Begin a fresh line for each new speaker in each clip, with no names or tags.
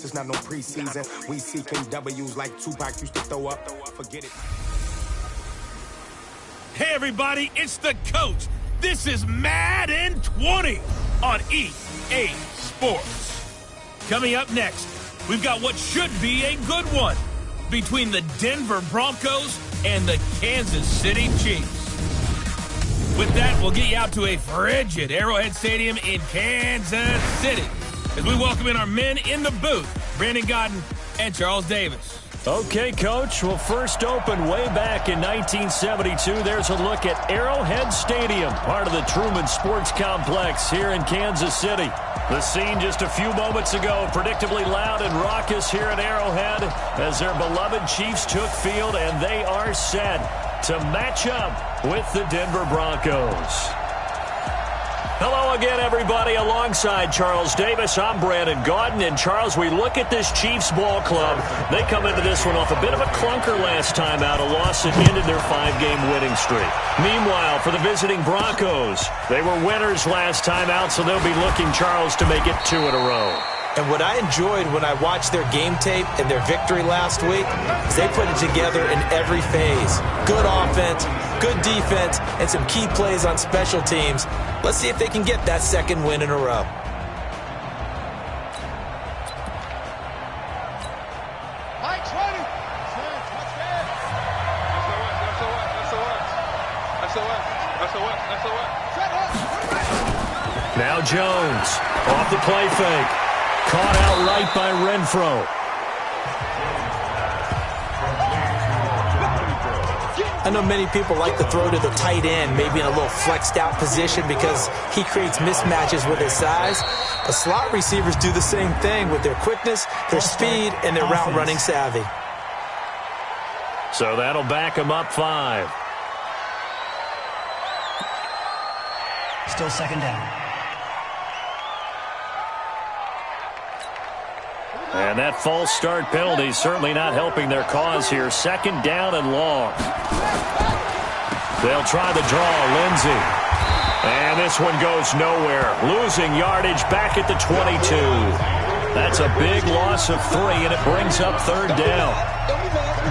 this is not no preseason. We seeking W's like Tupac used to throw up. Forget it.
Hey, everybody, it's the coach. This is Madden 20 on EA Sports. Coming up next, we've got what should be a good one between the Denver Broncos and the Kansas City Chiefs. With that, we'll get you out to a frigid Arrowhead Stadium in Kansas City as we welcome in our men in the booth, Brandon Godden and Charles Davis.
Okay, Coach. Well, first opened way back in 1972. There's a look at Arrowhead Stadium, part of the Truman Sports Complex here in Kansas City. The scene just a few moments ago, predictably loud and raucous here at Arrowhead as their beloved Chiefs took field, and they are set to match up with the Denver Broncos. Hello again, everybody. Alongside Charles Davis, I'm Brandon Godden. And, Charles, we look at this Chiefs ball club. They come into this one off a bit of a clunker last time out, a loss that ended their 5-game winning streak. Meanwhile, for the visiting Broncos, they were winners last time out, so they'll be looking, Charles, to make it 2 in a row.
And what I enjoyed when I watched their game tape and their victory last week is they put it together in every phase. Good offense, good defense, and some key plays on special teams. Let's see if they can get that second win in a row.
Now Jones, off the play fake. Caught out right by Renfro.
I know many people like to throw to the tight end, maybe in a little flexed out position because he creates mismatches with his size. The slot receivers do the same thing with their quickness, their speed, and their route running savvy.
So that'll back him up 5.
Still second down.
And that false start penalty certainly not helping their cause here. Second down and long. They'll try the draw, Lindsey. And this one goes nowhere. Losing yardage back at the 22. That's a big loss of 3, and it brings up third down.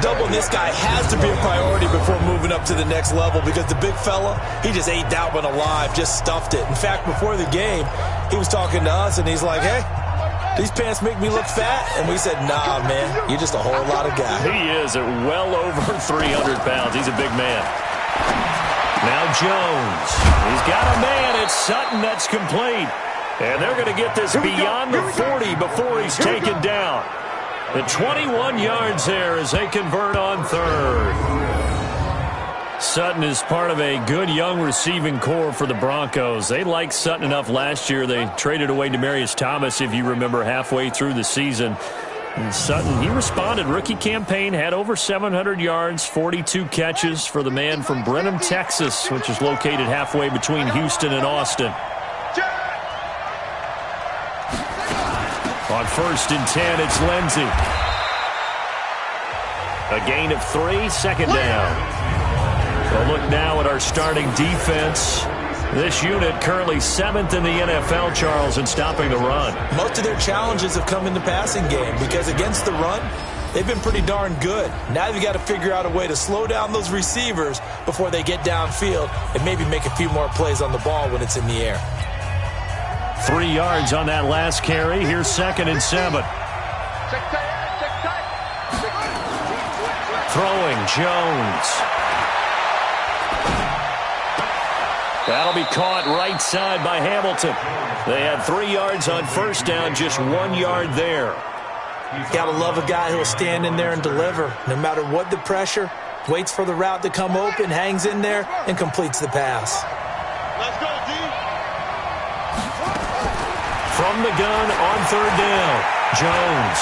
Doubling this guy has to be a priority before moving up to the next level because the big fella, he just ate that one alive, just stuffed it. In fact, before the game, he was talking to us, and he's like, hey, these pants make me look fat? And we said, nah, man, you're just a whole lot of guy.
He is at well over 300 pounds. He's a big man. Now Jones. He's got a man. It's Sutton that's complete. And they're going to get this beyond the 40 before he's taken down. The 21 yards there as they convert on third. Sutton is part of a good young receiving core for the Broncos. They liked Sutton enough last year. They traded away Demaryius Thomas, if you remember, halfway through the season. And Sutton, he responded. Rookie campaign, had over 700 yards, 42 catches for the man from Brenham, Texas, which is located halfway between Houston and Austin. On 1st and 10, it's Lindsey. A gain of 3, second down. We'll look now at our starting defense. This unit currently 7th in the NFL, Charles, in stopping the run.
Most of their challenges have come in the passing game because against the run, they've been pretty darn good. Now they've got to figure out a way to slow down those receivers before they get downfield and maybe make a few more plays on the ball when it's in the air.
3 yards on that last carry. Here's 2nd and 7. Throwing, Jones. That'll be caught right side by Hamilton. They had 3 yards on first down, just 1 yard there.
Gotta love a guy who'll stand in there and deliver. No matter what the pressure, waits for the route to come open, hangs in there, and completes the pass.
Let's go, D.
From the gun on third down, Jones.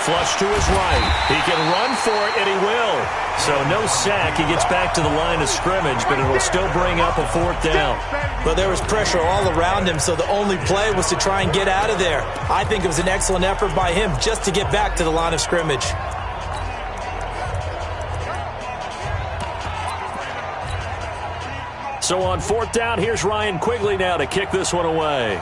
Flush to his right. He can run for it, and he will. So no sack. He gets back to the line of scrimmage, but it'll still bring up a 4th down.
Well, there was pressure all around him, so the only play was to try and get out of there. I think it was an excellent effort by him just to get back to the line of scrimmage.
So on 4th down, here's Ryan Quigley now to kick this one away.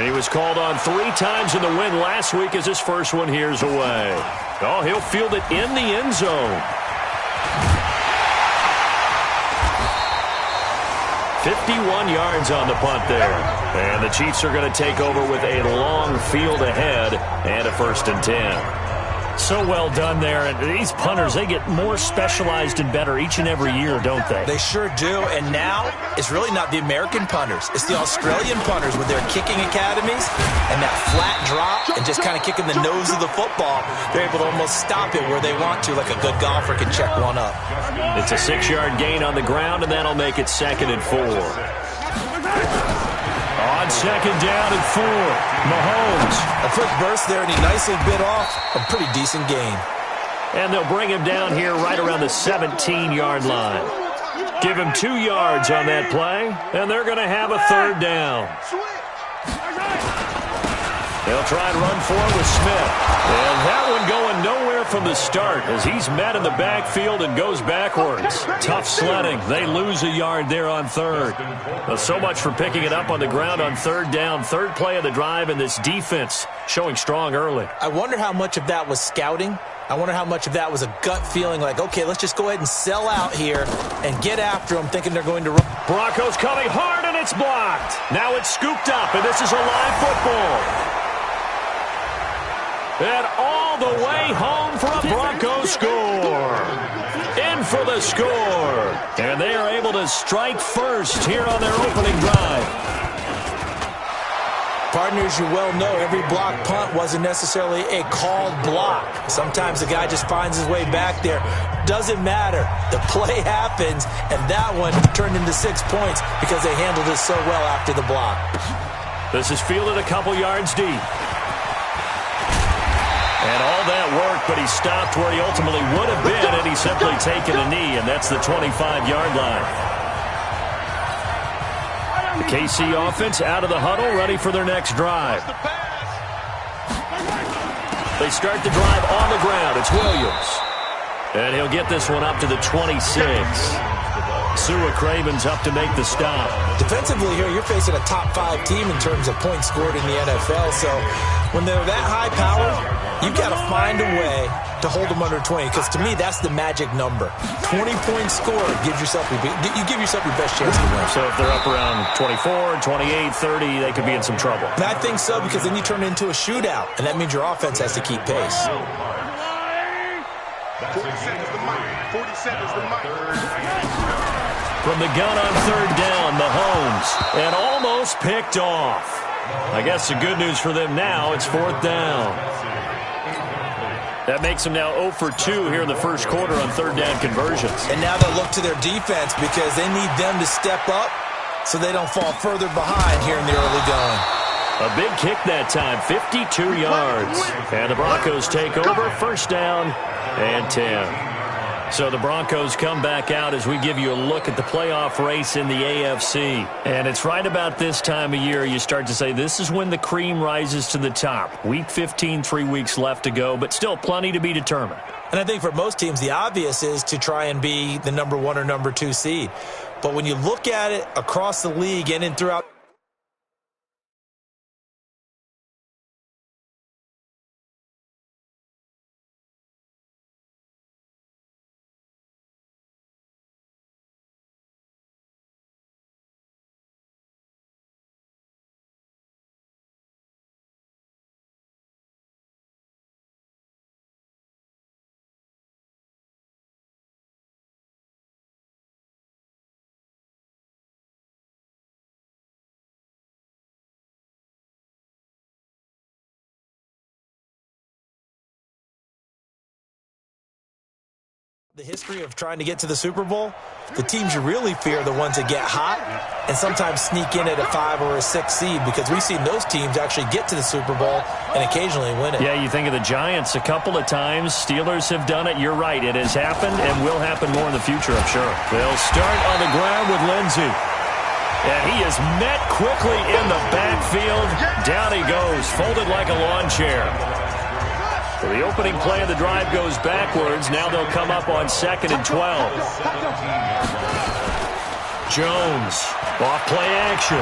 He was called on 3 times in the win last week as his first one here's away. Oh, he'll field it in the end zone. 51 yards on the punt there. And the Chiefs are going to take over with a long field ahead and a 1st and 10.
So well done there. And these punters, they get more specialized and better each and every year, don't they?
They sure do. And now it's really not the American punters. It's the Australian punters with their kicking academies and that flat drop and just kind of kicking the nose of the football. They're able to almost stop it where they want to, like a good golfer can check one up.
It's a 6-yard gain on the ground, and that'll make it 2nd and 4. On 2nd down and 4, Mahomes.
A quick burst there, and he nicely bit off a pretty decent gain.
And they'll bring him down here right around the 17-yard line. Give him 2 yards on that play, and they're going to have a 3rd down. They'll try and run for it with Smith. And that one going nowhere from the start as he's met in the backfield and goes backwards. Tough sledding. They lose a yard there on 3rd. Well, so much for picking it up on the ground on 3rd down. 3rd play of the drive, and this defense showing strong early.
I wonder how much of that was scouting. I wonder how much of that was a gut feeling like, okay, let's just go ahead and sell out here and get after them, thinking they're going to run.
Broncos coming hard, and it's blocked. Now it's scooped up, and this is a live football. And all the way home for a Broncos score. In for the score. And they are able to strike first here on their opening drive.
Partners, you well know every block punt wasn't necessarily a called block. Sometimes the guy just finds his way back there. Doesn't matter. The play happens, and that one turned into 6 points because they handled it so well after the block.
This is fielded a couple yards deep. And all that worked, but he stopped where he ultimately would have been, and he's simply taken a knee, and that's the 25-yard line. The KC offense out of the huddle, ready for their next drive. They start the drive on the ground. It's Williams. And he'll get this one up to the 26. Sua Craven's up to make the stop.
Defensively here, you're facing a top-5 team in terms of points scored in the NFL, so when they're that high-powered, you've got to find a way to hold them under 20, because to me, that's the magic number. 20 points scored gives yourself you give yourself your best chance to win.
So if they're up around 24, 28, 30, they could be in some trouble.
And I think so, because then you turn it into a shootout, and that means your offense has to keep pace.
47 is the mic. 47 is the mic.
From the gun on 3rd down, Mahomes, and almost picked off. I guess the good news for them now, it's 4th down. That makes them now 0 for 2 here in the first quarter on 3rd down conversions.
And now they'll look to their defense because they need them to step up so they don't fall further behind here in the early going.
A big kick that time, 52 yards. And the Broncos take over, 1st down and 10. So the Broncos come back out as we give you a look at the playoff race in the AFC. And it's right about this time of year you start to say this is when the cream rises to the top. Week 15, 3 weeks left to go, but still plenty to be determined.
And I think for most teams, the obvious is to try and be the number 1 or number 2 seed. But when you look at it across the league and in throughout the history of trying to get to the Super Bowl, the teams you really fear are the ones that get hot and sometimes sneak in at a 5 or a 6 seed, because we've seen those teams actually get to the Super Bowl and occasionally win it.
Yeah, you think of the Giants a couple of times. Steelers have done it. You're right. It has happened and will happen more in the future, I'm sure. They'll start on the ground with Lindsey. And he is met quickly in the backfield. Down he goes, folded like a lawn chair. So the opening play of the drive goes backwards. Now they'll come up on 2nd and 12. Jones, off play action.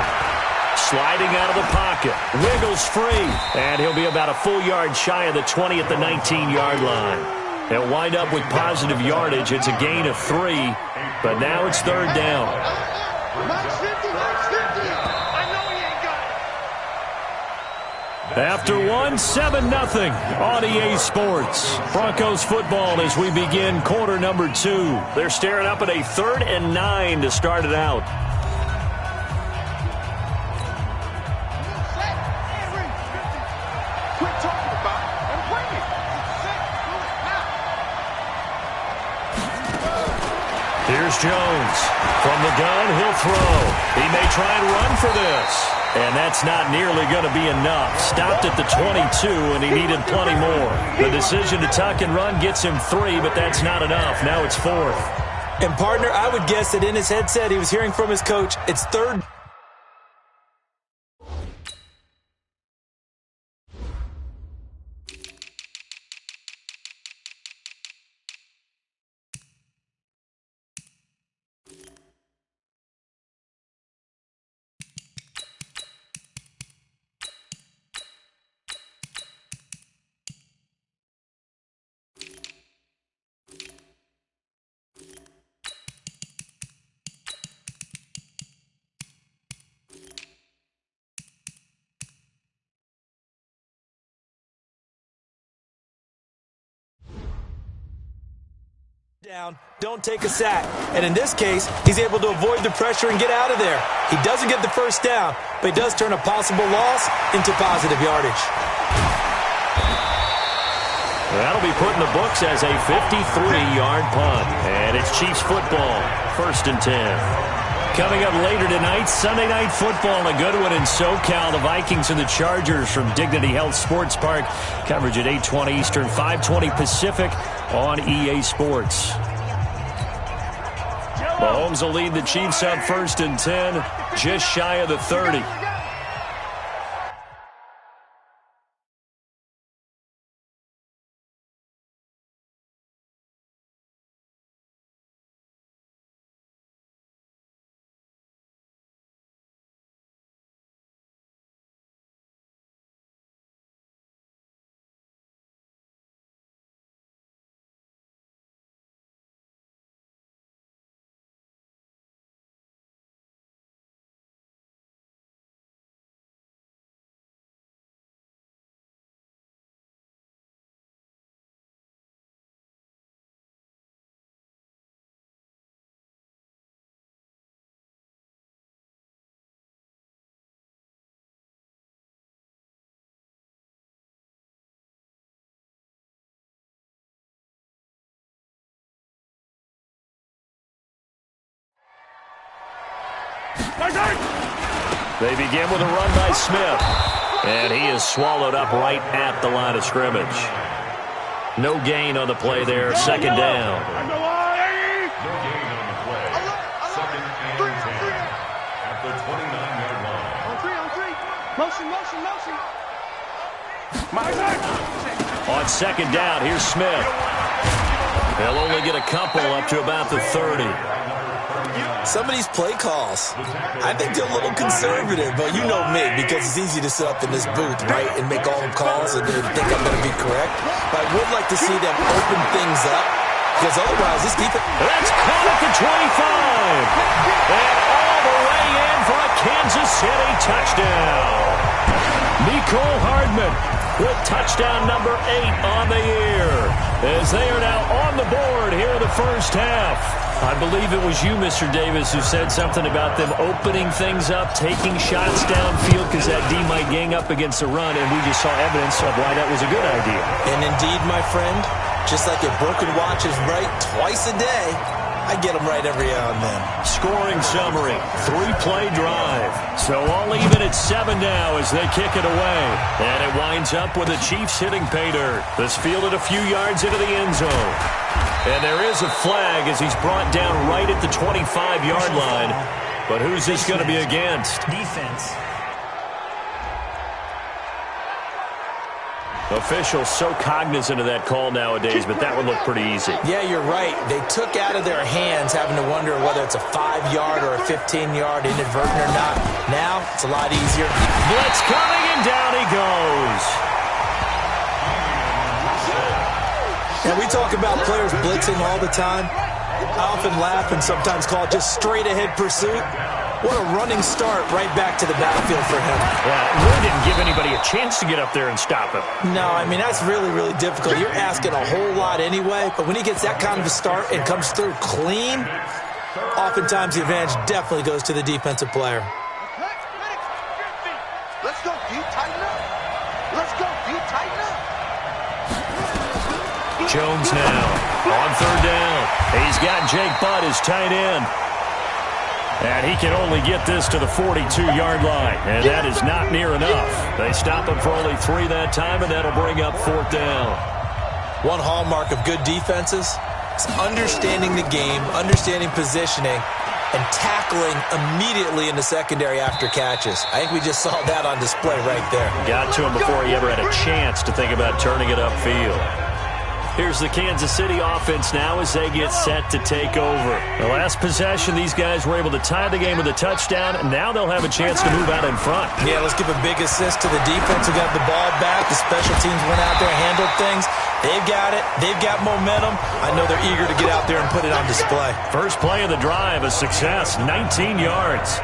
Sliding out of the pocket. Wiggles free. And he'll be about a full yard shy of the 20 at the 19-yard line. They'll wind up with positive yardage. It's a gain of 3, but now it's third down. After 7-0 on EA Sports. Broncos football as we begin quarter number 2. They're staring up at a 3rd and 9 to start it out. Here's Jones. From the gun, he'll throw. He may try and run for this. And that's not nearly going to be enough. Stopped at the 22, and he needed plenty more. The decision to tuck and run gets him 3, but that's not enough. Now it's 4th.
And, partner, I would guess that in his headset he was hearing from his coach, it's 3rd. Down, don't take a sack. And in this case, he's able to avoid the pressure and get out of there. He doesn't get the first down, but he does turn a possible loss into positive yardage.
That'll be put in the books as a 53-yard punt. And it's Chiefs football, 1st and 10. Coming up later tonight, Sunday Night Football, a good one in SoCal. The Vikings and the Chargers from Dignity Health Sports Park. Coverage at 8:20 Eastern, 5:20 Pacific on EA Sports. Mahomes will lead the Chiefs up 1st and 10, just shy of the 30. They begin with a run by Smith. And he is swallowed up right at the line of scrimmage. No gain on the play there. 2nd down.
No gain on the play. 2nd and 10 at the 29-yard line.
On 3. Motion.
On 2nd down, here's Smith. They'll only get a couple up to about the 30.
Some of these play calls, I think they're a little conservative, but you know me, because it's easy to sit up in this booth, right, and make all the calls and then think I'm going to be correct. But I would like to see them open things up, because otherwise this defense...
That's caught at the 25. And all the way in for a Kansas City touchdown. Nicole Hardman with touchdown number 8 on the year, as they are now on the board here in the first half. I believe it was you, Mr. Davis, who said something about them opening things up, taking shots downfield because that D might gang up against the run, and we just saw evidence of why that was a good idea.
And indeed, my friend, just like a broken watch is right twice a day, I get them right every now and then.
Scoring summary, 3-play drive. So all even at 7 now as they kick it away. And it winds up with the Chiefs hitting pay dirt. This fielded a few yards into the end zone. And there is a flag as he's brought down right at the 25-yard line. But who's this going to be against?
Defense.
Officials so cognizant of that call nowadays, but that would look pretty easy.
Yeah, you're right. They took out of their hands having to wonder whether it's a 5-yard or a 15-yard inadvertent or not. Now, it's a lot easier.
Blitz coming, and down he goes.
And we talk about players blitzing all the time. I often laugh and sometimes call it just straight-ahead pursuit. What a running start right back to the backfield for him.
Yeah, it really didn't give anybody a chance to get up there and stop him.
No, I mean, that's really, really difficult. You're asking a whole lot anyway, but when he gets that kind of a start and comes through clean, oftentimes the advantage definitely goes to the defensive player.
Let's go, D. Tighten up. Let's go, D. Tighten up.
Jones now on third down. He's got Jake Butt as tight end. And he can only get this to the 42-yard line, and that is not near enough. They stop him for only 3 that time, and that'll bring up fourth down.
One hallmark of good defenses is understanding the game, understanding positioning, and tackling immediately in the secondary after catches. I think we just saw that on display right there.
Got to him before he ever had a chance to think about turning it upfield. Here's the Kansas City offense now as they get set to take over. The last possession, these guys were able to tie the game with a touchdown, and now they'll have a chance to move out in front.
Yeah, let's give a big assist to the defense who got the ball back. The special teams went out there and handled things. They've got it. They've got momentum. I know they're eager to get out there and put it on display.
First play of the drive, a success, 19 yards.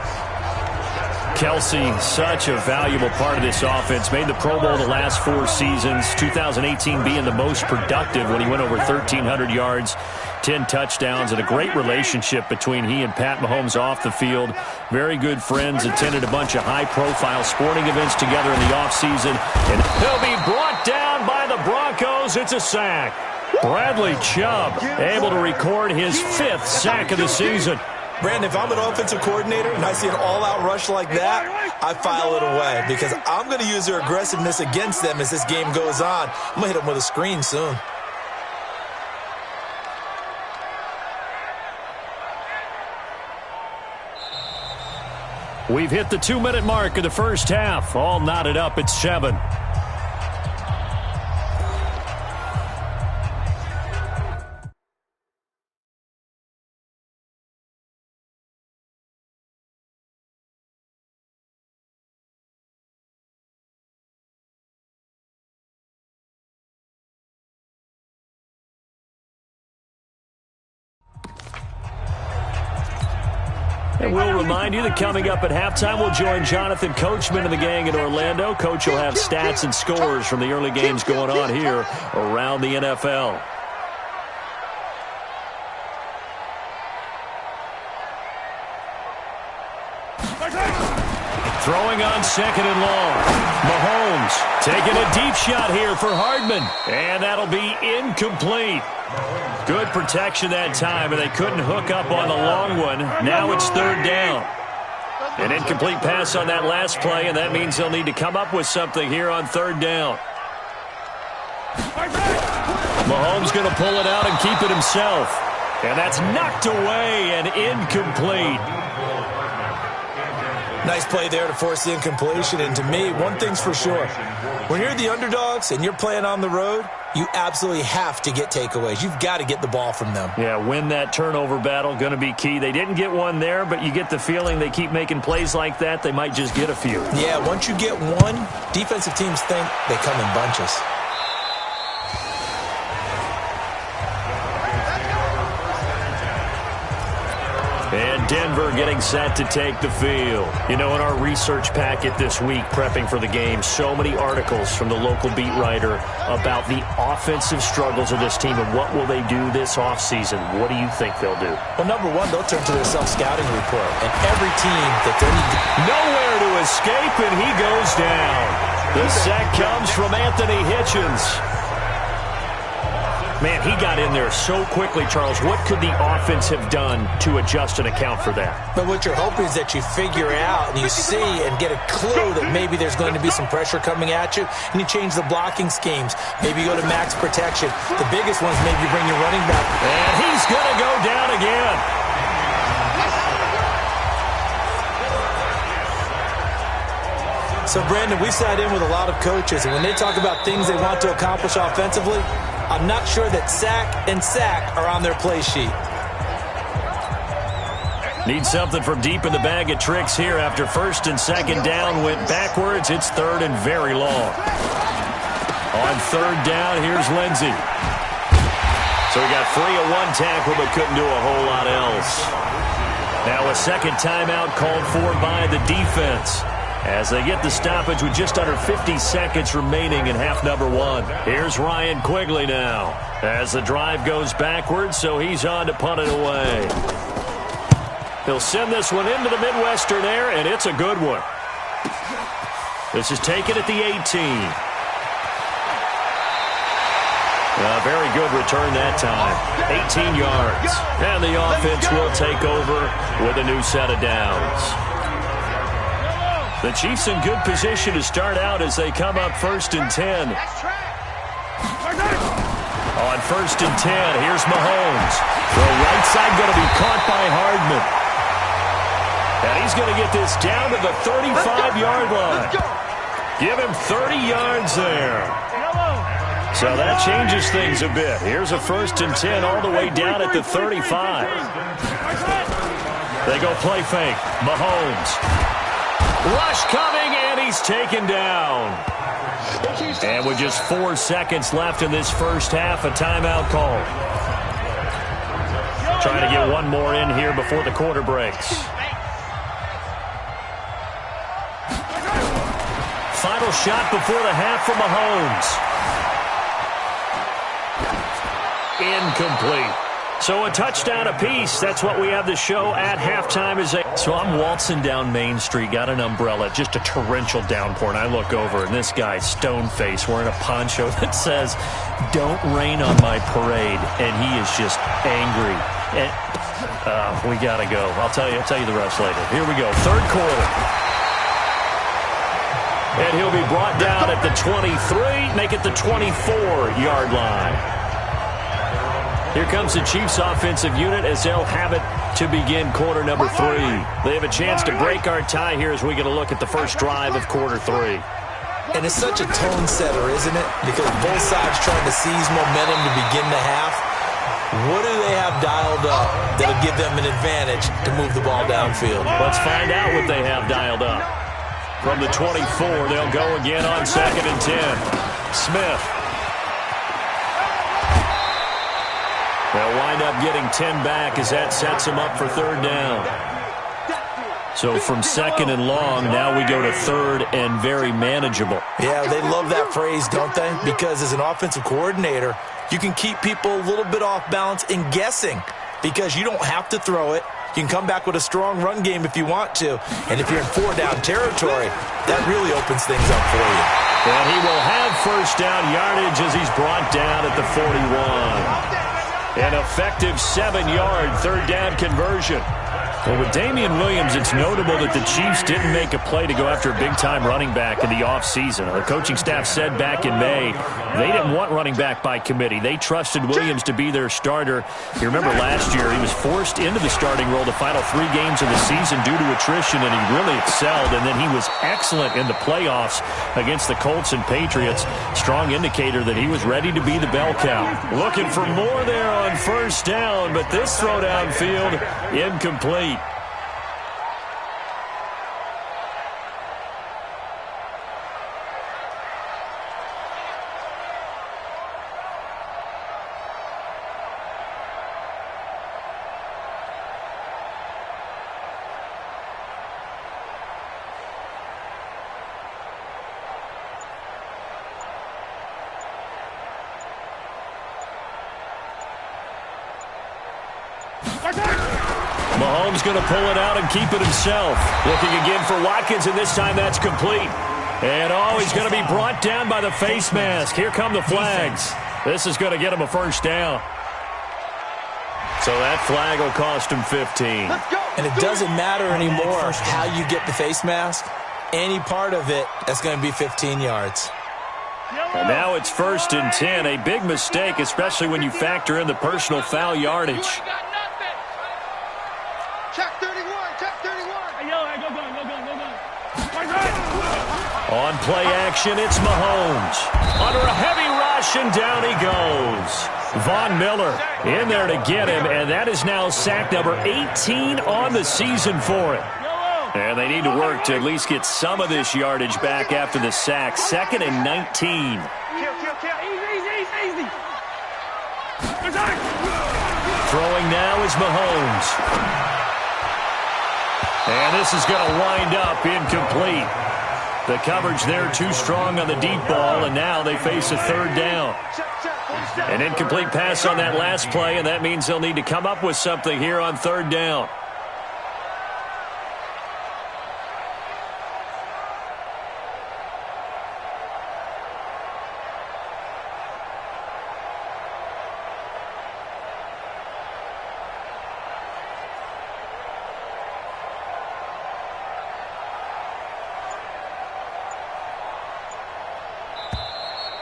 Kelsey, such a valuable part of this offense. Made the Pro Bowl the last 4 seasons. 2018 being the most productive when he went over 1,300 yards, 10 touchdowns, and a great relationship between he and Pat Mahomes off the field. Very good friends. Attended a bunch of high-profile sporting events together in the offseason. And he'll be brought down by the Broncos. It's a sack. Bradley Chubb able to record his 5th sack of the season.
Brandon, if I'm an offensive coordinator and I see an all-out rush like that, I file it away because I'm going to use their aggressiveness against them as this game goes on. I'm going to hit them with a screen soon.
We've hit the 2-minute mark of the first half. All knotted up at 7. And we'll remind you that coming up at halftime, we'll join Jonathan Coachman and the gang in Orlando. Coach will have stats and scores from the early games going on here around the NFL. Throwing on second and long. Mahomes taking a deep shot here for Hardman. And that'll be incomplete. Good protection that time, and they couldn't hook up on the long one. Now it's third down. An incomplete pass on that last play, and that means they'll need to come up with something here on third down. Mahomes going to pull it out and keep it himself. And that's knocked away and incomplete.
Nice play there to force the incompletion. And to me, one thing's for sure. When you're the underdogs and you're playing on the road, you absolutely have to get takeaways. You've got to get the ball from them.
Yeah, win that turnover battle, going to be key. They didn't get one there, but you get the feeling they keep making plays like that, they might just get a few.
Yeah, once you get one, defensive teams think they come in bunches.
And Denver getting set to take the field. You know, in our research packet this week, prepping for the game, so many articles from the local beat writer about the offensive struggles of this team and what will they do this offseason. What do you think they'll do?
Well, number one, they'll turn to their self-scouting report. And every team that they need
nowhere to escape, and he goes down. The sack comes from Anthony Hitchens. Man, he got in there so quickly, Charles. What could the offense have done to adjust and account for that?
But what you're hoping is that you figure out and you see and get a clue that maybe there's going to be some pressure coming at you, and you change the blocking schemes. Maybe you go to max protection. The biggest ones, maybe you bring your running back.
And he's going to go down again.
So, Brandon, we sat in with a lot of coaches, and when they talk about things they want to accomplish offensively, I'm not sure that sack and sack are on their play sheet.
Need something from deep in the bag of tricks here after first and second down went backwards. It's third and very long. On third down, here's Lindsey. So he got free of one tackle but couldn't do a whole lot else. Now a second timeout called for by the defense as they get the stoppage with just under 50 seconds remaining in half number one. Here's Ryan Quigley now as the drive goes backwards, so he's on to punt it away. He'll send this one into the Midwestern air, and it's a good one. This is taken at the 18. A very good return that time. 18 yards. And the offense will take over with a new set of downs. The Chiefs in good position to start out as they come up first and 10. On first and 10, here's Mahomes. The right side going to be caught by Hardman. And he's going to get this down to the 35-yard line. Give him 30 yards there. So that changes things a bit. Here's a first and 10 all the way down at the 35. They go play fake. Mahomes. Rush coming, and he's taken down. And with just 4 seconds left in this first half, a timeout call. Trying to get one more in here before the quarter breaks. Final shot before the half for Mahomes. Incomplete. So a touchdown apiece. That's what we have the show at halftime. So I'm waltzing down Main Street, got an umbrella, just a torrential downpour, and I look over, and this guy, stone-faced, wearing a poncho that says, "Don't rain on my parade," and he is just angry. And we got to go. I'll tell you the rest later. Here we go. Third quarter. And he'll be brought down at the 23, make it the 24-yard line. Here comes the Chiefs offensive unit as they'll have it to begin quarter number 3. They have a chance to break our tie here as we get a look at the first drive of quarter 3.
And it's such a tone setter, isn't it? Because both sides trying to seize momentum to begin the half. What do they have dialed up that'll give them an advantage to move the ball downfield?
Let's find out what they have dialed up. From the 24, they'll go again on second and 10. Smith. They'll wind up getting 10 back as that sets them up for third down. So from second and long, now we go to third and very manageable.
Yeah, they love that phrase, don't they? Because as an offensive coordinator, you can keep people a little bit off balance and guessing because you don't have to throw it. You can come back with a strong run game if you want to. And if you're in 4-down territory, that really opens things up for you.
And he will have first down yardage as he's brought down at the 41. An effective 7-yard third down conversion. Well, with Damian Williams, it's notable that the Chiefs didn't make a play to go after a big-time running back in the offseason. The coaching staff said back in May they didn't want running back by committee. They trusted Williams to be their starter. You remember last year he was forced into the starting role the final 3 games of the season due to attrition, and he really excelled. And then he was excellent in the playoffs against the Colts and Patriots. Strong indicator that he was ready to be the bell cow. Looking for more there on first down, but this throw downfield incomplete. Mahomes going to pull it out and keep it himself. Looking again for Watkins, and this time that's complete. And he's going to be brought down by the face mask. Here come the flags. This is going to get him a first down. So that flag will cost him 15.
And it doesn't matter anymore how you get the face mask. Any part of it, that's going to be 15 yards.
And now it's first and 10. A big mistake, especially when you factor in the personal foul yardage.
Check 31, check 31.
Hey, yo, go.
On play action, it's Mahomes. Under a heavy rush, and down he goes. Von Miller in there to get him, and that is now sack number 18 on the season for him. And they need to work to at least get some of this yardage back after the sack. 2nd and 19.
Easy.
Throwing now is Mahomes. And this is going to wind up incomplete. The coverage there too strong on the deep ball, and now they face a 3rd down. An incomplete pass on that last play, and that means they'll need to come up with something here on 3rd down.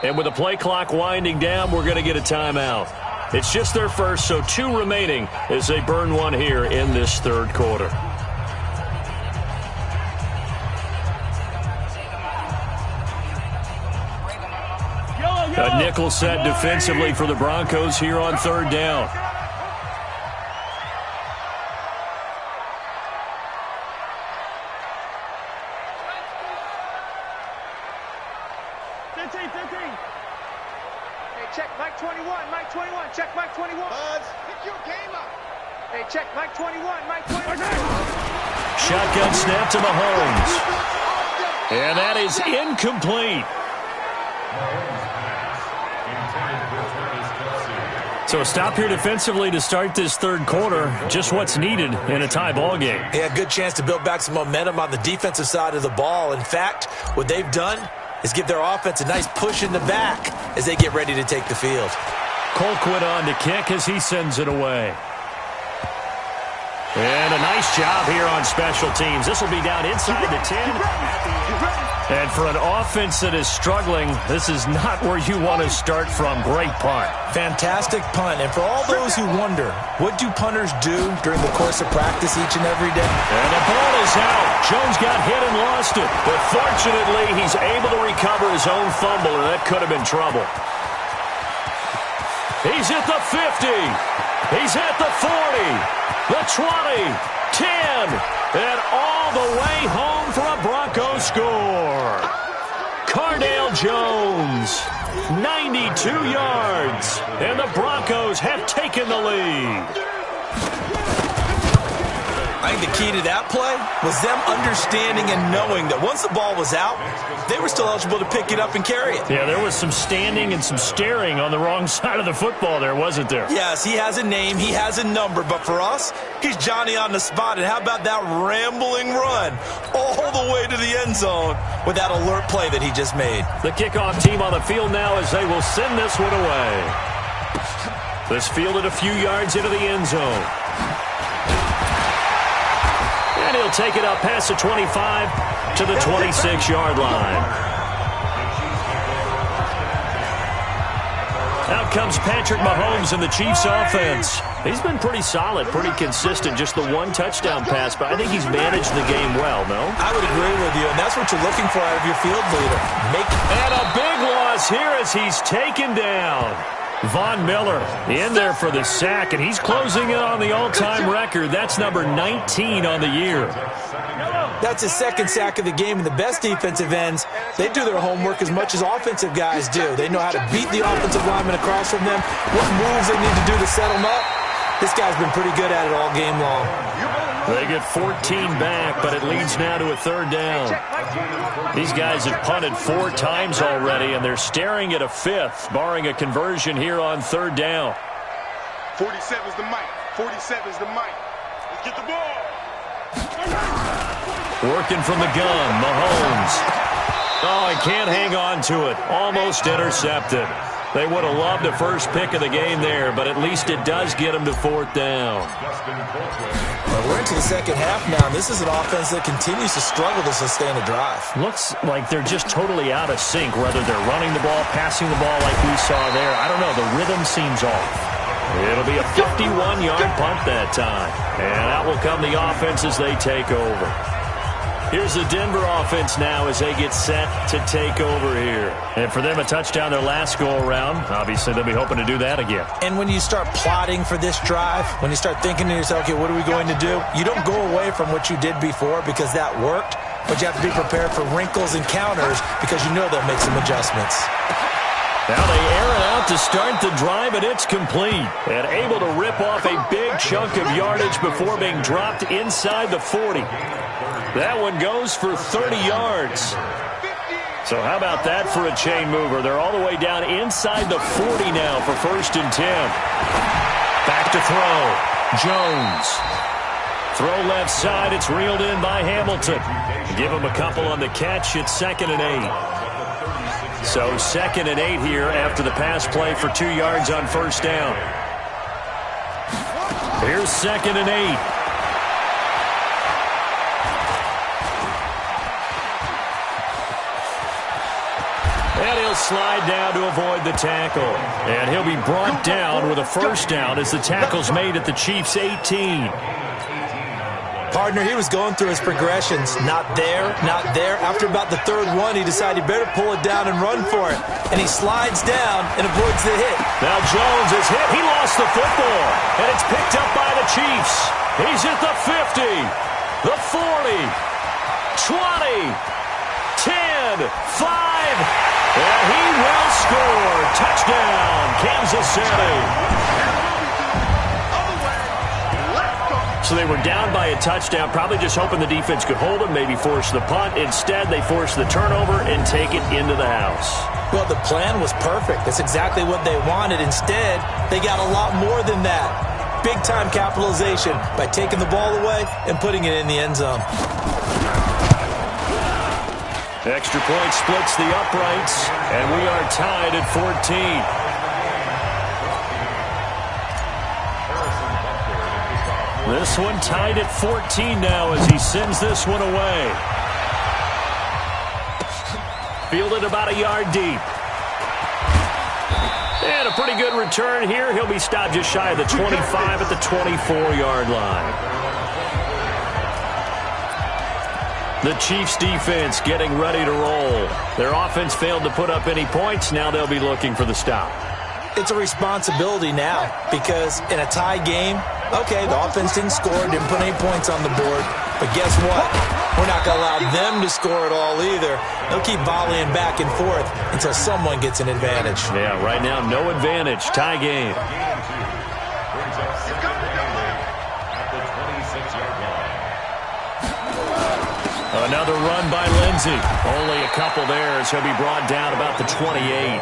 And with the play clock winding down, we're going to get a timeout. It's just their first, so 2 remaining as they burn one here in this 3rd quarter. A nickel set defensively for the Broncos here on 3rd down.
Check Mike 21, Mike 21, check Mike 21. Buzz, pick your game up. Hey, check Mike 21, Mike 21.
Shotgun snap to Mahomes. And that is incomplete. So a stop here defensively to start this 3rd quarter. Just what's needed in a tie ball game.
Yeah, good chance to build back some momentum on the defensive side of the ball. In fact, what they've done is give their offense a nice push in the back as they get ready to take the field.
Colquitt on to kick as he sends it away. And a nice job here on special teams. This will be down inside the 10. And for an offense that is struggling, this is not where you want to start from. Great punt.
Fantastic punt. And for all those who wonder, what do punters do during the course of practice each and every day?
And the ball is out. Jones got hit and lost it. But fortunately, he's able to recover his own fumble, and that could have been trouble. He's at the 50. He's at the 40. The 20. 10. And all the way home for a Broncos score. Cardale Jones, 92 yards. And the Broncos have taken the lead.
I think the key to that play was them understanding and knowing that once the ball was out, they were still eligible to pick it up and carry it.
Yeah, there was some standing and some staring on the wrong side of the football there, wasn't there?
Yes, he has a name, he has a number, but for us, he's Johnny on the spot. And how about that rambling run all the way to the end zone with that alert play that he just made?
The kickoff team on the field now as they will send this one away. This fielded a few yards into the end zone. And he'll take it up past the 25 to the 26-yard line. Out comes Patrick Mahomes in the Chiefs offense. He's been pretty solid, pretty consistent, just the 1 touchdown pass, but I think he's managed the game well, no?
I would agree with you, and that's what you're looking for out of your field leader.
And a big loss here as he's taken down. Von Miller in there for the sack, and he's closing in on the all-time record. That's number 19 on the year.
That's his 2nd sack of the game, and the best defensive ends, they do their homework as much as offensive guys do. They know how to beat the offensive lineman across from them, what moves they need to do to set them up. This guy's been pretty good at it all game long.
They get 14 back, but it leads now to a 3rd down. These guys have punted 4 times already, and they're staring at a 5th, barring a conversion here on 3rd down.
47's the mic. 47's the mic. Let's get the ball.
Working from the gun, Mahomes. Oh, he can't hang on to it. Almost intercepted. They would have loved the first pick of the game there, but at least it does get them to 4th down.
Well, we're into the second half now, and this is an offense that continues to struggle to sustain a drive.
Looks like they're just totally out of sync, whether they're running the ball, passing the ball like we saw there. I don't know. The rhythm seems off. It'll be a 51-yard punt that time. And out will come the offense as they take over.
Here's the Denver offense now as they get set to take over here. And for them, a touchdown their last go-around. Obviously, they'll be hoping to do that again.
And when you start plotting for this drive, when you start thinking to yourself, okay, what are we going to do? You don't go away from what you did before because that worked, but you have to be prepared for wrinkles and counters because you know they'll make some adjustments.
Now they air it out to start the drive, and it's complete. And able to rip off a big chunk of yardage before being dropped inside the 40. That one goes for 30 yards. So how about that for a chain mover? They're all the way down inside the 40 now for 1st and 10. Back to throw. Jones. Throw left side. It's reeled in by Hamilton. Give him a couple on the catch. It's 2nd and 8. So 2nd and 8 here after the pass play for 2 yards on 1st down. Here's 2nd and 8. And he'll slide down to avoid the tackle. And he'll be brought down with a 1st down as the tackle's made at the Chiefs' 18.
Partner, he was going through his progressions. Not there, not there. After about the 3rd one, he decided he better pull it down and run for it. And he slides down and avoids the hit.
Now Jones is hit. He lost the football. And it's picked up by the Chiefs. He's at the 50, the 40, 20, 10, 5. And he will score. Touchdown, Kansas City. So they were down by a touchdown, probably just hoping the defense could hold them, maybe force the punt. Instead, they force the turnover and take it into the house.
Well, the plan was perfect. That's exactly what they wanted. Instead, they got a lot more than that. Big-time capitalization by taking the ball away and putting it in the end zone.
Extra point splits the uprights, and we are tied at 14. This one tied at 14 now as he sends this one away. Fielded about a yard deep. And a pretty good return here. He'll be stopped just shy of the 25 at the 24-yard line. The Chiefs defense getting ready to roll. Their offense failed to put up any points. Now they'll be looking for the stop.
It's a responsibility now because in a tie game, okay, the offense didn't score, didn't put any points on the board. But guess what? We're not going to allow them to score at all either. They'll keep volleying back and forth until someone gets an advantage.
Yeah, right now, no advantage. Tie game. Another run by Lindsey. Only a couple there as he'll be brought down about the 28.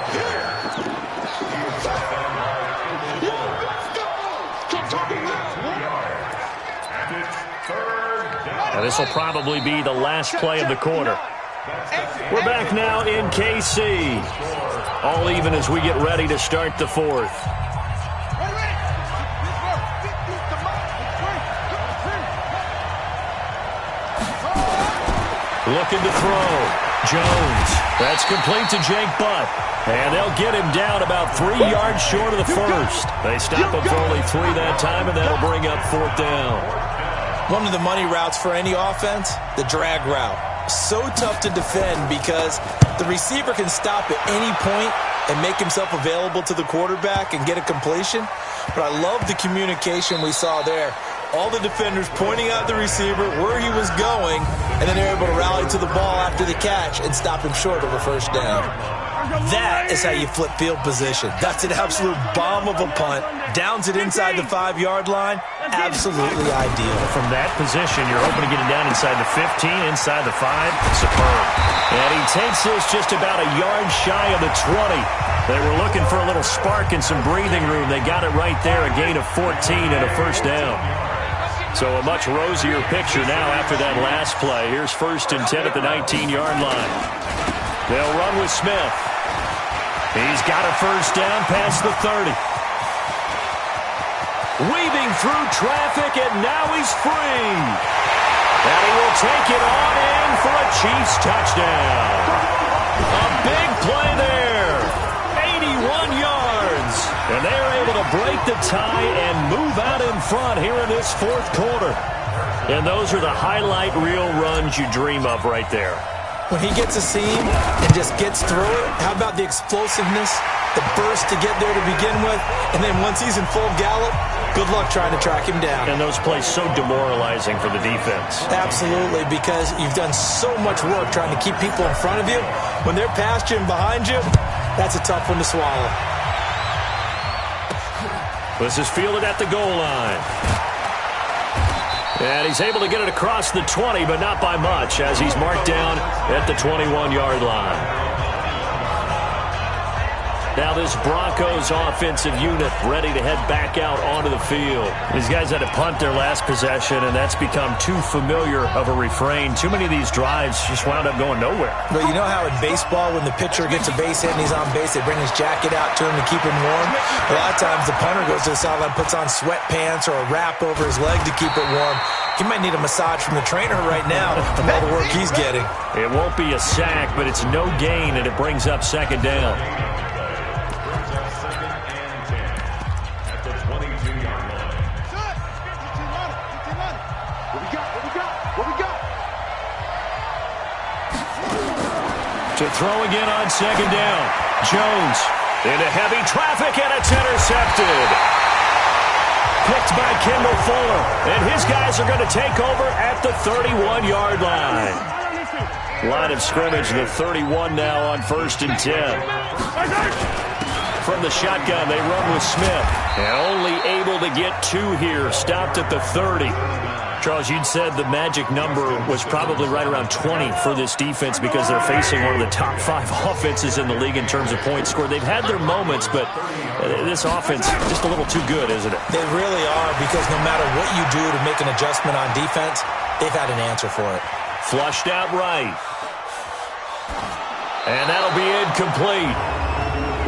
Now this will probably be the last play of the quarter. We're back now in KC. All even as we get ready to start the 4th. Looking to throw. Jones. That's complete to Jake Butt. And they'll get him down about 3 yards short of the 1st. They stop him for only 3 that time, and that'll bring up 4th down.
One of the money routes for any offense, the drag route. So tough to defend because the receiver can stop at any point and make himself available to the quarterback and get a completion. But I love the communication we saw there. All the defenders pointing out the receiver where he was going, and then they're able to rally to the ball after the catch and stop him short of a 1st down. That is how you flip field position. That's an absolute bomb of a punt. Downs it inside the 5-yard line. Absolutely ideal.
From that position, you're hoping to get it down inside the 15, inside the 5. Superb. And he takes this just about a yard shy of the 20. They were looking for a little spark and some breathing room. They got it right there, a gain of 14 and a 1st down. So a much rosier picture now after that last play. Here's 1st and 10 at the 19-yard line. They'll run with Smith. He's got a 1st down past the 30. Weaving through traffic, and now he's free. And he will take it on in for a Chiefs touchdown. A big play there. 81 yards. And they're able to break the tie and move out in front here in this 4th quarter. And those are the highlight reel runs you dream of right there.
When he gets a seam and just gets through it, how about the explosiveness, the burst to get there to begin with, and then once he's in full gallop, good luck trying to track him down.
And those plays so demoralizing for the defense.
Absolutely, because you've done so much work trying to keep people in front of you. When they're past you and behind you, that's a tough one to swallow.
This is fielded at the goal line. And he's able to get it across the 20, but not by much, as he's marked down at the 21-yard line. Now this Broncos offensive unit ready to head back out onto the field. These guys had to punt their last possession, and that's become too familiar of a refrain. Too many of these drives just wound up going nowhere.
But you know how in baseball, when the pitcher gets a base hit and he's on base, they bring his jacket out to him to keep him warm? A lot of times the punter goes to the sideline, puts on sweatpants or a wrap over his leg to keep it warm. He might need a massage from the trainer right now from all the work he's getting.
It won't be a sack, but it's no gain, and it brings up second down. To throw again on second down. Jones into heavy traffic, and it's intercepted. Picked by Kendall Fuller, and his guys are going to take over at the 31-yard line. Line of scrimmage, the 31 now on 1st and 10. From the shotgun, they run with Smith. And only able to get 2 here, stopped at the 30. Charles, you'd said the magic number was probably right around 20 for this defense because they're facing one of the top 5 offenses in the league in terms of points scored. They've had their moments, but this offense just a little too good, isn't it?
They really are, because no matter what you do to make an adjustment on defense, they've had an answer for it.
Flushed out right. And that'll be incomplete.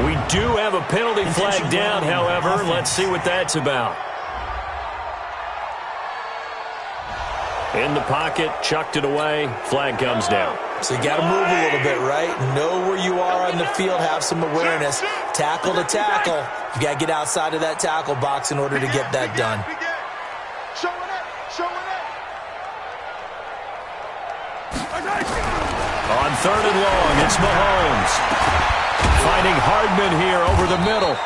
We do have a penalty flag down, however. Let's see what that's about. In the pocket, chucked it away, flag comes down.
So you got to move a little bit, right? Know where you are on the field, have some awareness. Tackle to tackle. You got to get outside of that tackle box in order to get that done.
On 3rd and long, it's Mahomes. Finding Hardman here over the middle.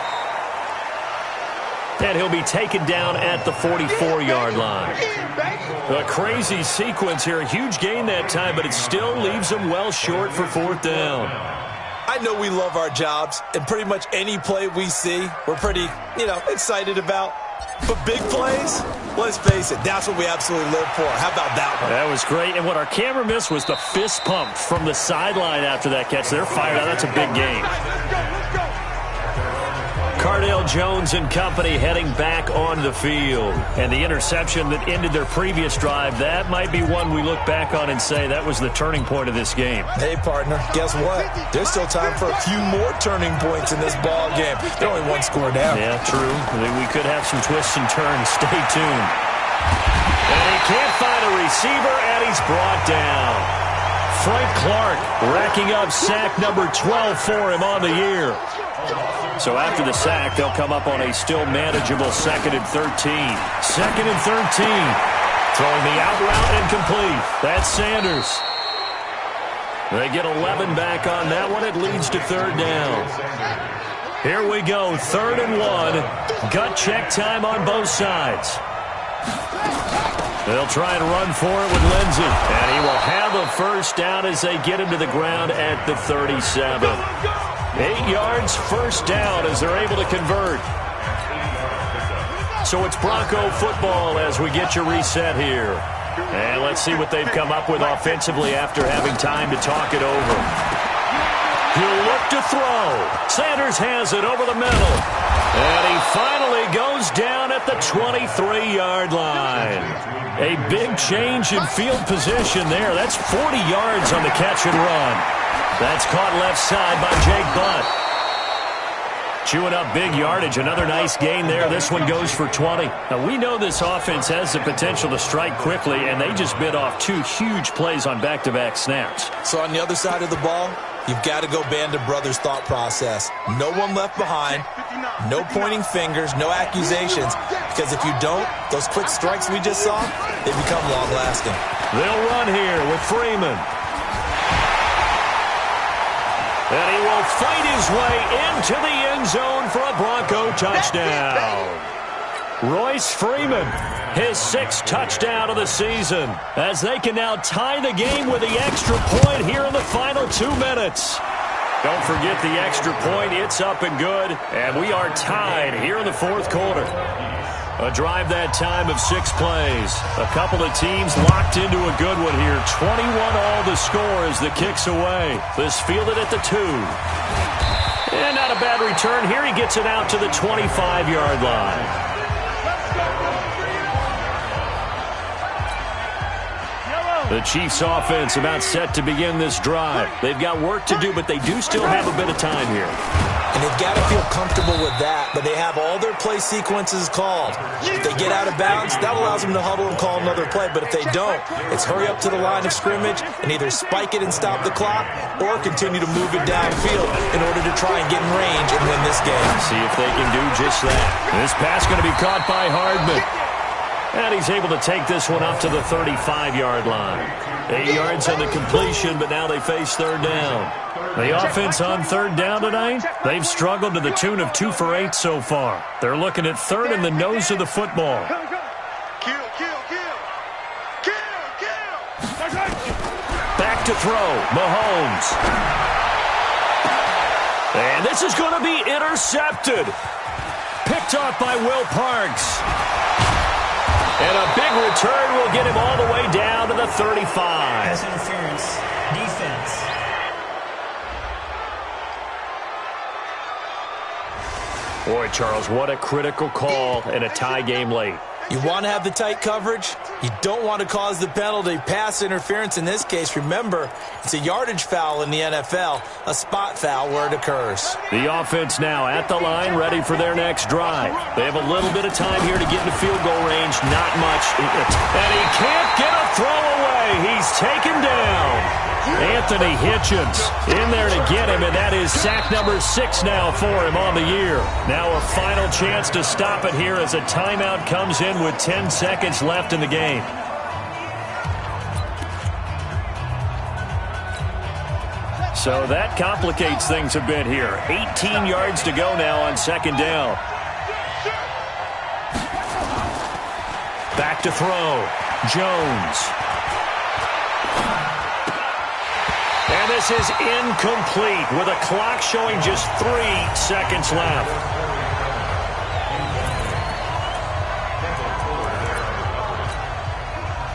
And he'll be taken down at the 44-yard line. A crazy sequence here. A huge gain that time, but it still leaves him well short for 4th down.
I know we love our jobs, and pretty much any play we see, we're pretty, excited about. But big plays, let's face it, that's what we absolutely live for. How about that one?
That was great. And what our camera missed was the fist pump from the sideline after that catch. They're fired out. That's a big game. Cardale Jones and company heading back on the field. And the interception that ended their previous drive, that might be one we look back on and say that was the turning point of this game.
Hey, partner, guess what? There's still time for a few more turning points in this ball game. They're only 1 score down.
Yeah, true. We could have some twists and turns. Stay tuned. And he can't find a receiver, and he's brought down. Frank Clark racking up sack number 12 for him on the year. So after the sack, they'll come up on a still manageable 2nd and 13. 2nd and 13. Throwing the out route incomplete. That's Sanders. They get 11 back on that one. It leads to 3rd down. Here we go. 3rd and 1. Gut check time on both sides. They'll try and run for it with Lindsey. And he will have a 1st down as they get him to the ground at the 37. 8 yards, 1st down as they're able to convert. So it's Bronco football as we get you reset here. And let's see what they've come up with offensively after having time to talk it over. He'll look to throw. Sanders has it over the middle. And he finally goes down at the 23-yard line. A big change in field position there. That's 40 yards on the catch and run. That's caught left side by Jake Butt. Chewing up big yardage. Another nice gain there. This one goes for 20. Now, we know this offense has the potential to strike quickly, and they just bit off 2 huge plays on back-to-back snaps.
So on the other side of the ball, you've got to go Band of Brothers thought process. No one left behind. No pointing fingers. No accusations. Because if you don't, those quick strikes we just saw, they become long-lasting.
They'll run here with Freeman. And he will fight his way into the end zone for a Bronco touchdown. Royce Freeman, his 6th touchdown of the season, as they can now tie the game with the extra point here in the final 2 minutes. Don't forget the extra point. It's up and good, and we are tied here in the 4th quarter. A drive that time of 6 plays. A couple of teams locked into a good one here. 21 all the score as the kick's away. This fielded at the 2. And not a bad return here. He gets it out to the 25-yard line. The Chiefs offense about set to begin this drive. They've got work to do, but they do still have a bit of time here.
And they've got to feel comfortable with that, but they have all their play sequences called. If they get out of bounds, that allows them to huddle and call another play. But if they don't, it's hurry up to the line of scrimmage and either spike it and stop the clock or continue to move it downfield in order to try and get in range and win this game.
See if they can do just that. This pass going to be caught by Hardman. And he's able to take this one up to the 35-yard line. 8 yards on the completion, but now they face 3rd down. The offense on 3rd down tonight, they've struggled to the tune of 2 for 8 so far. They're looking at 3rd in the nose of the football. Back to throw, Mahomes. And this is going to be intercepted. Picked off by Will Parks. And a big return will get him all the way down to the 35.
Pass interference. Defense.
Boy, Charles, what a critical call and a tie game late.
You want to have the tight coverage. You don't want to cause the penalty. Pass interference in this case, remember, it's a yardage foul in the NFL, a spot foul where it occurs.
The offense now at the line, ready for their next drive. They have a little bit of time here to get into field goal range, not much. And he can't get a throw away. He's taken down. Anthony Hitchens in there to get him, and that is sack number 6 now for him on the year. Now a final chance to stop it here as a timeout comes in with 10 seconds left in the game. So that complicates things a bit here. 18 yards to go now on 2nd down. Back to throw. Jones. And this is incomplete with a clock showing just 3 seconds left.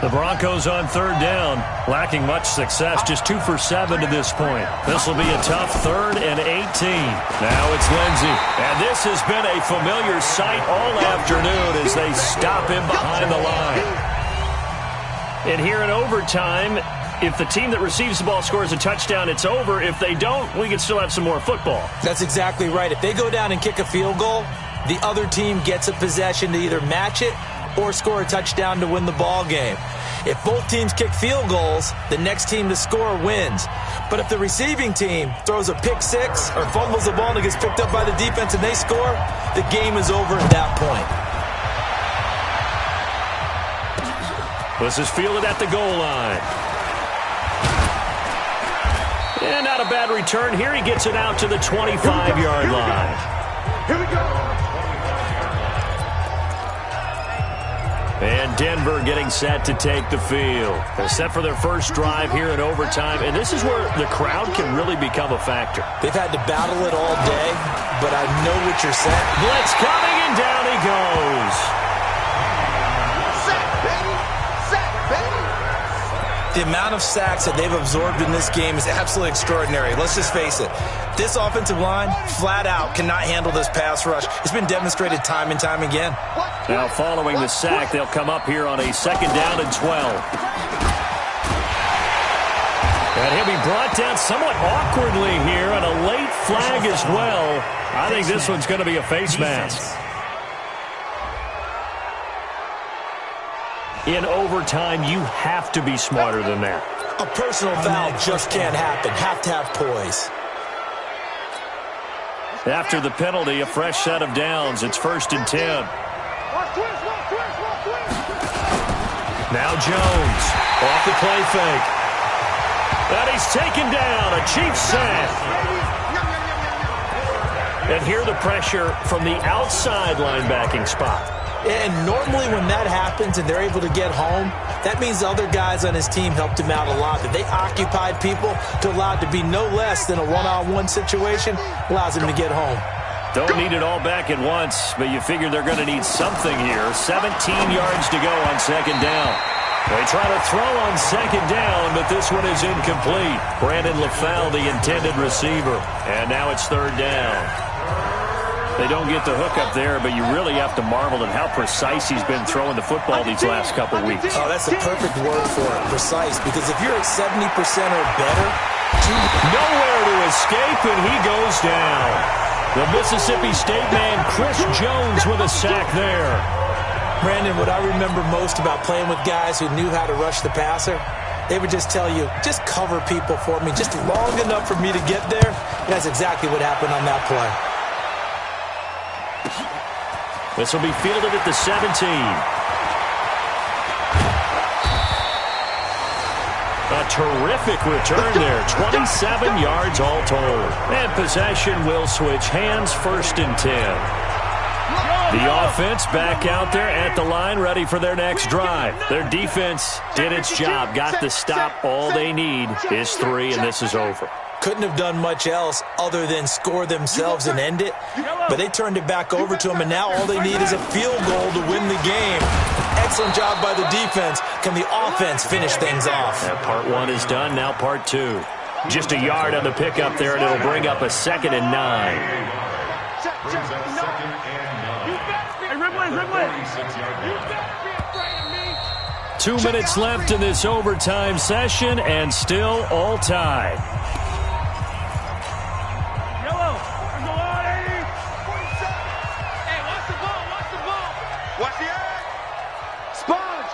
The Broncos on 3rd down, lacking much success, just 2 for 7 to this point. This will be a tough 3rd and 18. Now it's Lindsey. And this has been a familiar sight all afternoon as they stop him behind the line. And here in overtime, if the team that receives the ball scores a touchdown, it's over. If they don't, we can still have some more football.
That's exactly right. If they go down and kick a field goal, the other team gets a possession to either match it or score a touchdown to win the ball game. If both teams kick field goals, the next team to score wins. But if the receiving team throws a pick 6 or fumbles the ball and it gets picked up by the defense and they score, the game is over at that point.
This is fielded at the goal line. And not a bad return here. He gets it out to the 25-yard line.
Here we go.
And Denver getting set to take the field. They're set for their first drive here in overtime, and this is where the crowd can really become a factor.
They've had to battle it all day, but I know what you're saying.
Blitz coming, and down he goes.
The amount of sacks that they've absorbed in this game is absolutely extraordinary. Let's just face it. This offensive line, flat out, cannot handle this pass rush. It's been demonstrated time and time again.
Now, following the sack, they'll come up here on a 2nd down and 12. And he'll be brought down somewhat awkwardly here, and a late flag as well. I think this one's going to be a face mask. In overtime, you have to be smarter than that.
A personal foul just can't happen. Have to have poise.
After the penalty, a fresh set of downs. It's 1st and 10.
Now Jones off the play fake. And he's taken down. A Chiefs sack. And here the pressure from the outside linebacking spot.
And normally when that happens and they're able to get home, that means the other guys on his team helped him out a lot. That they occupied people to allow it to be no less than a one-on-one situation allows him to get home.
Don't need it all back at once, but you figure they're going to need something here. 17 yards to go on second down. They try to throw on second down, but this one is incomplete. Brandon LaFell, the intended receiver. And now it's third down. They don't get the hook up there, but you really have to marvel at how precise he's been throwing the football these last couple weeks.
Oh, that's the perfect word for it, precise, because if you're at 70% or better,
nowhere to escape, and he goes down. The Mississippi State man, Chris Jones, with a sack there.
Brandon, what I remember most about playing with guys who knew how to rush the passer, they would just tell you, just cover people for me, just long enough for me to get there. And that's exactly what happened on that play.
This will be fielded at the 17. A terrific return there. 27 yards all told. And possession will switch hands, 1st and 10. The offense back out there at the line, ready for their next drive. Their defense did its job, got the stop. All they need is 3, and this is over.
Couldn't have done much else other than score themselves and end it. But they turned it back over to them, and now all they need is a field goal to win the game. Excellent job by the defense. Can the offense finish things off?
Yeah, part 1 is done, now part 2. Just a yard on the pickup there, and it'll bring up a 2nd and 9. 2 minutes left in this overtime session, and still all tied.
Watch the eye. Sponge.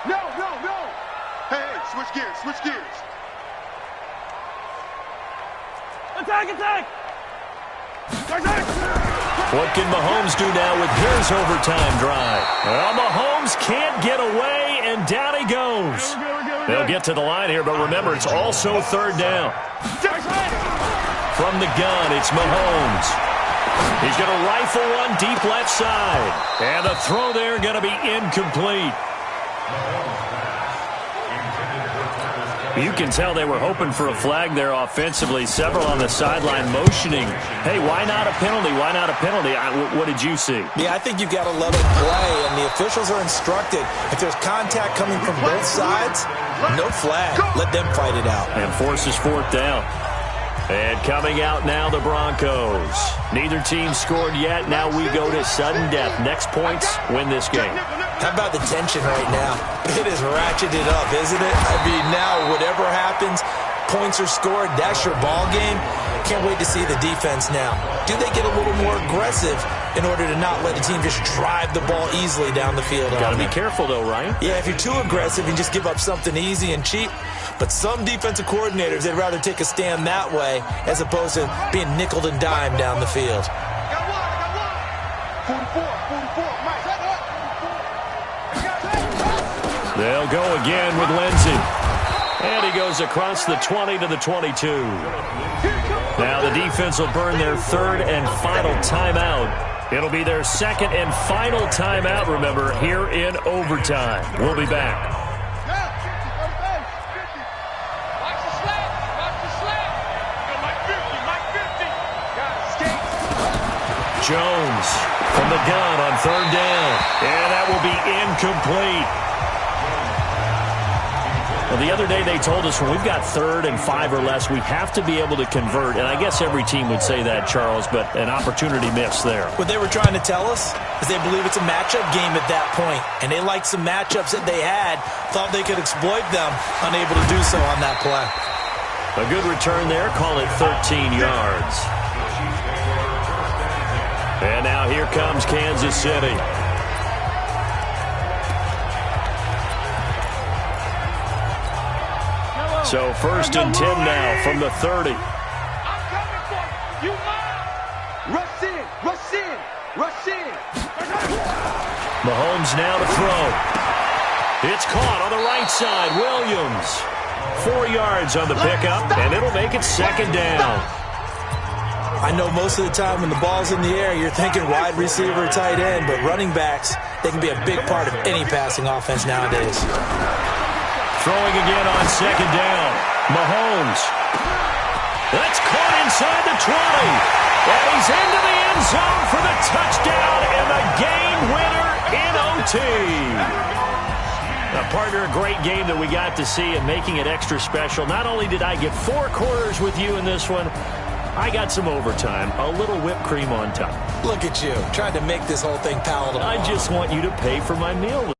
No. Hey, switch gears.
Attack.
What can Mahomes do now with his overtime drive? Well, Mahomes can't get away, and down he goes. They'll get to the line here, but remember, it's also third down. From the gun, it's Mahomes. He's going to rifle one deep left side. And the throw there going to be incomplete. You can tell they were hoping for a flag there offensively. Several on the sideline motioning. Hey, why not a penalty? What did you see?
Yeah, I think you've got to let it play, and the officials are instructed. If there's contact coming from both sides, no flag. Let them fight it out.
And forces 4th down. And coming out now, the Broncos. Neither team scored yet. Now we go to sudden death. Next points, win this game.
How about the tension right now? It is ratcheted up, isn't it? I mean, now whatever happens, points are scored. That's your ball game. Can't wait to see the defense now. Do they get a little more aggressive in order to not let the team just drive the ball easily down the field?
Got to be careful, though, right?
Yeah, if you're too aggressive and just give up something easy and cheap. But some defensive coordinators, they'd rather take a stand that way as opposed to being nickeled and dimed down the field.
Got one. 44, Mike.
They'll go again with Lindsey. And he goes across the 20 to the 22. Now the defense will burn their 3rd and final timeout. It'll be their 2nd and final timeout, remember, here in overtime. We'll be back. Jones from the gun on 3rd down. And that will be incomplete. Well, the other day they told us when we've got 3rd and 5 or less, we have to be able to convert. And I guess every team would say that, Charles, but an opportunity missed there.
What they were trying to tell us is they believe it's a matchup game at that point. And they liked some matchups that they had, thought they could exploit them, unable to do so on that play.
A good return there, call it 13 yards. And now here comes Kansas City. So 1st and 10 now from the 30.
I'm coming for you. You mine. Rush in.
Mahomes now to throw. It's caught on the right side. Williams. 4 yards on the pickup, and it'll make it second down.
I know most of the time when the ball's in the air, you're thinking wide receiver, tight end, but running backs, they can be a big part of any passing offense nowadays.
Throwing again on second down. Mahomes. That's caught inside the 20. And he's into the end zone for the touchdown and the game winner in OT. Now, partner, a great game that we got to see and making it extra special. Not only did I get 4 quarters with you in this one, I got some overtime, a little whipped cream on top.
Look at you, trying to make this whole thing palatable.
I just want you to pay for my meal.